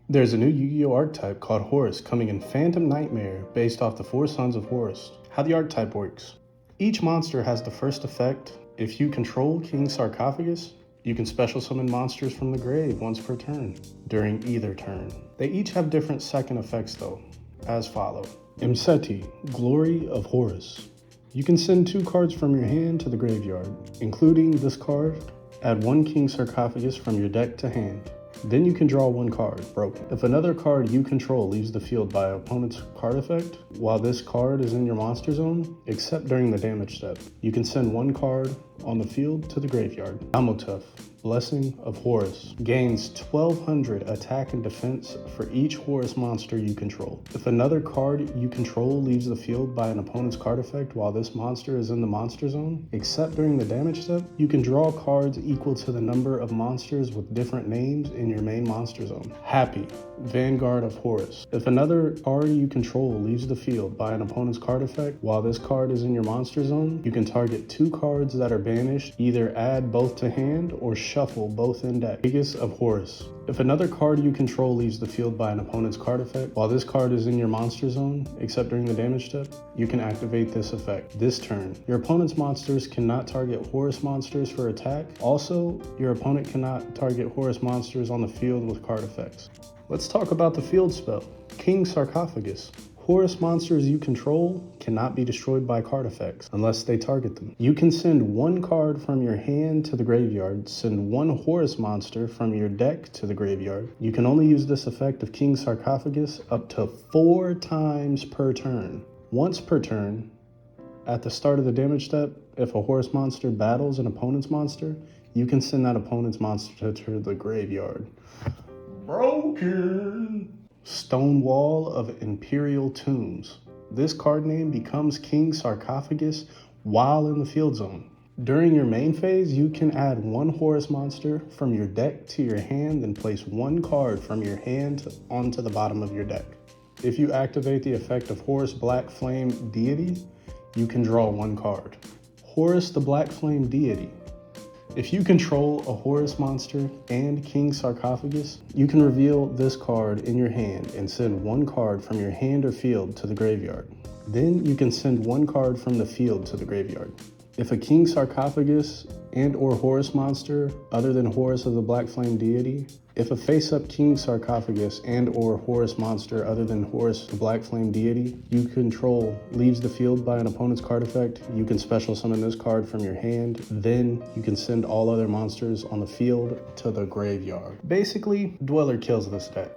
There's a new Yu-Gi-Oh! Archetype called Horus coming in Phantom Nightmare based off the four sons of Horus. How the archetype works. Each monster has the first effect. If you control King Sarcophagus, you can special summon monsters from the grave once per turn, during either turn. They each have different second effects though, as follow. Imseti, Glory of Horus. You can send 2 cards from your hand to the graveyard, including this card. Add 1 King Sarcophagus from your deck to hand. Then you can draw 1 card, broken. If another card you control leaves the field by an opponent's card effect, while this card is in your monster zone, except during the damage step, you can send 1 card on the field to the graveyard. Amotef, Blessing of Horus. Gains 1200 attack and defense for each Horus monster you control. If another card you control leaves the field by an opponent's card effect while this monster is in the monster zone, except during the damage step, you can draw cards equal to the number of monsters with different names in your main monster zone. Happy, Vanguard of Horus. If another card you control leaves the field by an opponent's card effect while this card is in your monster zone, you can target 2 cards that are banished, either add both to hand or shuffle both in deck. Aegis of Horus. If another card you control leaves the field by an opponent's card effect while this card is in your monster zone, except during the damage step, you can activate this effect this turn. Your opponent's monsters cannot target Horus monsters for attack. Also, your opponent cannot target Horus monsters on the field with card effects. Let's talk about the field spell. King Sarcophagus. Horus monsters you control cannot be destroyed by card effects unless they target them. You can send 1 card from your hand to the graveyard, send 1 Horus monster from your deck to the graveyard. You can only use this effect of King Sarcophagus up to 4 times per turn. Once per turn, at the start of the damage step, if a Horus monster battles an opponent's monster, you can send that opponent's monster to the graveyard. Broken! Stone Wall of Imperial Tombs. This card name becomes King Sarcophagus while in the field zone. During your main phase, you can add 1 Horus monster from your deck to your hand and place 1 card from your hand onto the bottom of your deck. If you activate the effect of Horus Black Flame Deity, you can draw 1 card. Horus the Black Flame Deity. If you control a Horus monster and King Sarcophagus, you can reveal this card in your hand and send 1 card from your hand or field to the graveyard. Then you can send 1 card from the field to the graveyard. If a King Sarcophagus and or Horus monster other than Horus of the Black Flame Deity, if a face-up King Sarcophagus and or Horus monster other than Horus the Black Flame Deity you control leaves the field by an opponent's card effect, you can special summon this card from your hand. Then you can send all other monsters on the field to the graveyard. Basically, Dweller kills this deck.